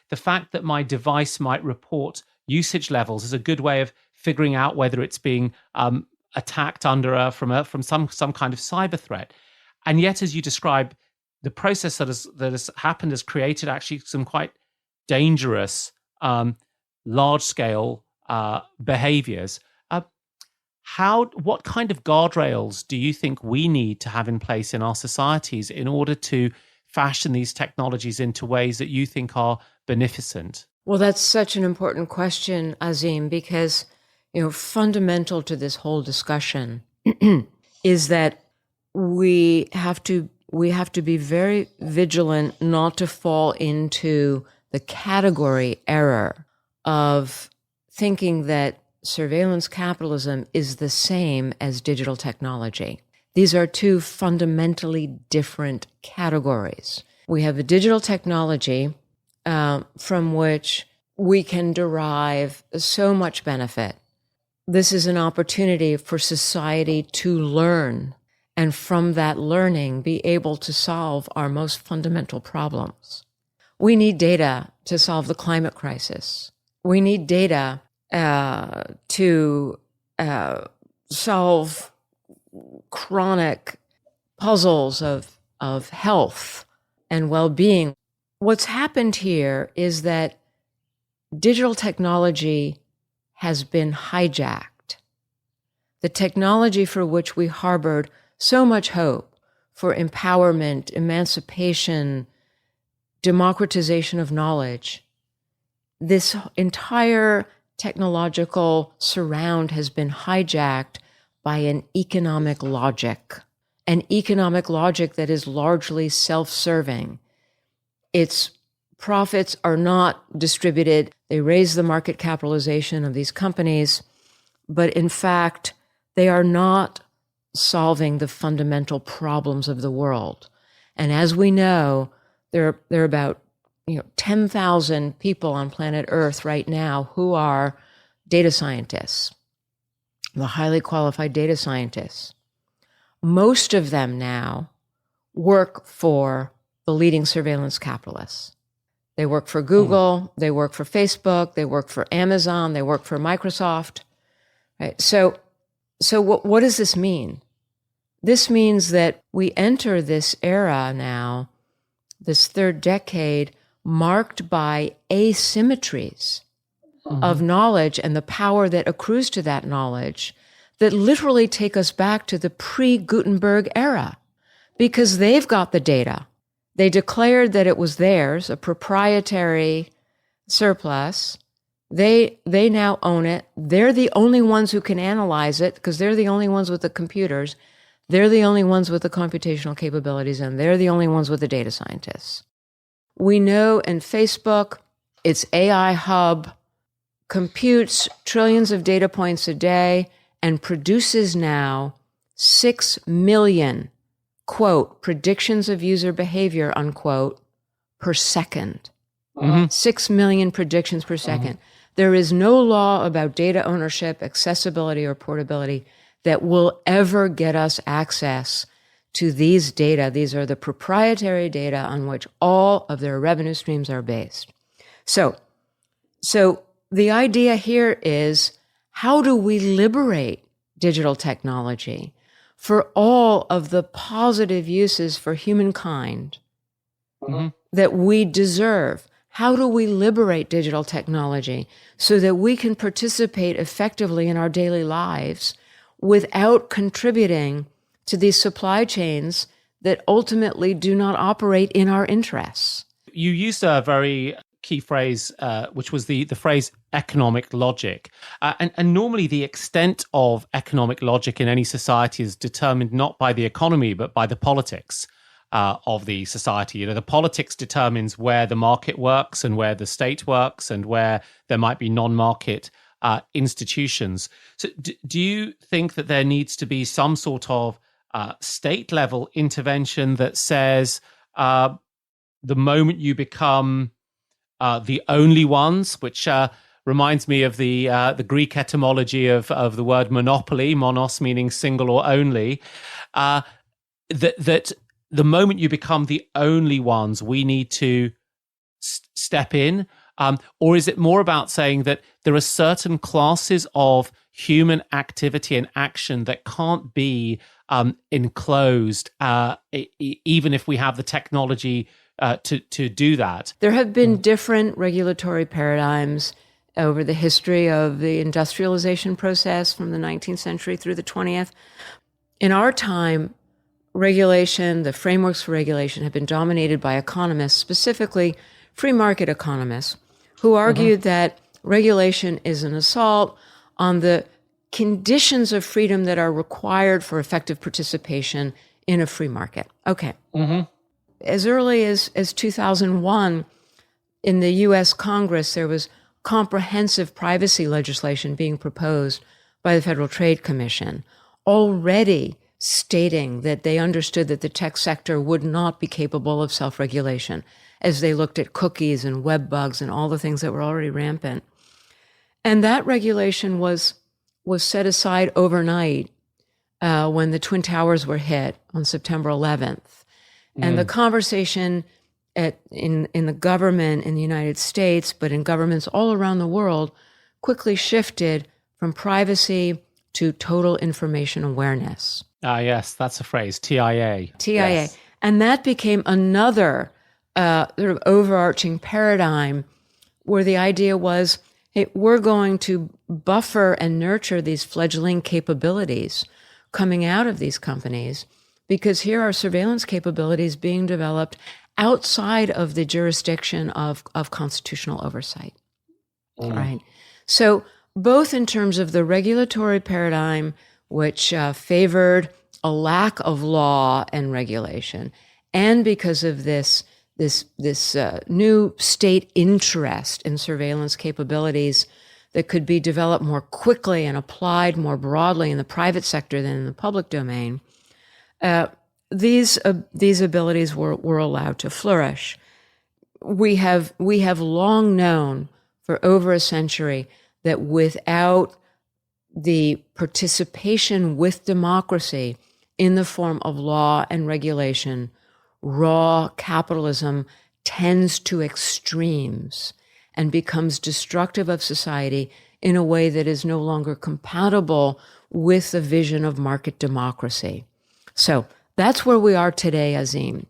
the fact that my device might report usage levels is a good way of figuring out whether it's being attacked from some kind of cyber threat. And yet, as you describe, the process that has happened has created actually some quite dangerous, large-scale behaviors. What kind of guardrails do you think we need to have in place in our societies in order to fashion these technologies into ways that you think are beneficent? Well, that's such an important question, Azeem, because fundamental to this whole discussion is that we have to be very vigilant not to fall into the category error of thinking that surveillance capitalism is the same as digital technology. These are two fundamentally different categories. We have a digital technology from which we can derive so much benefit. This is an opportunity for society to learn, and from that learning, be able to solve our most fundamental problems. We need data to solve the climate crisis. We need data to solve chronic puzzles of health and well-being. What's happened here is that digital technology has been hijacked. The technology for which we harbored so much hope for empowerment, emancipation, democratization of knowledge, this entire technological surround has been hijacked by an economic logic that is largely self-serving. Its profits are not distributed. They raise the market capitalization of these companies, but in fact, they are not solving the fundamental problems of the world. And as we know, there are about 10,000 people on planet Earth right now who are data scientists, the highly qualified data scientists. Most of them now work for the leading surveillance capitalists. They work for Google, they work for Facebook, they work for Amazon, they work for Microsoft. Right? So what does this mean? This means that we enter this era now, this third decade, marked by asymmetries of knowledge and the power that accrues to that knowledge that literally take us back to the pre-Gutenberg era, because they've got the data. They declared that it was theirs, a proprietary surplus. They now own it. They're the only ones who can analyze it because they're the only ones with the computers. They're the only ones with the computational capabilities, and they're the only ones with the data scientists. We know in Facebook, its AI hub computes trillions of data points a day and produces now 6 million, quote, predictions of user behavior, unquote, per second. 6 million predictions per second. There is no law about data ownership, accessibility, or portability that will ever get us access to these data. These are the proprietary data on which all of their revenue streams are based. So the idea here is, how do we liberate digital technology for all of the positive uses for humankind that we deserve? How do we liberate digital technology so that we can participate effectively in our daily lives without contributing to these supply chains that ultimately do not operate in our interests? You used a very key phrase, which was the phrase economic logic. And normally the extent of economic logic in any society is determined not by the economy, but by the politics of the society. The politics determines where the market works and where the state works and where there might be non-market institutions. So do you think that there needs to be some sort of state-level intervention that says the moment you become the only ones, which reminds me of the Greek etymology of the word monopoly, monos meaning single or only, that the moment you become the only ones, we need to step in? Or is it more about saying that there are certain classes of human activity and action that can't be enclosed, even if we have the technology to do that? There have been different regulatory paradigms over the history of the industrialization process from the 19th century through the 20th. In our time, regulation, the frameworks for regulation have been dominated by economists, specifically free market economists, who argued that regulation is an assault on the conditions of freedom that are required for effective participation in a free market. Okay. As early as 2001, in the U.S. Congress, there was comprehensive privacy legislation being proposed by the Federal Trade Commission, already stating that they understood that the tech sector would not be capable of self-regulation as they looked at cookies and web bugs and all the things that were already rampant. And that regulation was set aside overnight when the Twin Towers were hit on September 11th. And the conversation in the government in the United States, but in governments all around the world, quickly shifted from privacy to total information awareness. Yes, that's a phrase, TIA. TIA. Yes. And that became another sort of overarching paradigm where the idea was, hey, we're going to buffer and nurture these fledgling capabilities coming out of these companies, because here are surveillance capabilities being developed outside of the jurisdiction of constitutional oversight. Right? So both in terms of the regulatory paradigm, which favored a lack of law and regulation, and because of this new state interest in surveillance capabilities that could be developed more quickly and applied more broadly in the private sector than in the public domain, these abilities were allowed to flourish. We have long known for over a century that without the participation with democracy in the form of law and regulation, raw capitalism tends to extremes and becomes destructive of society in a way that is no longer compatible with the vision of market democracy. So that's where we are today, Azeem.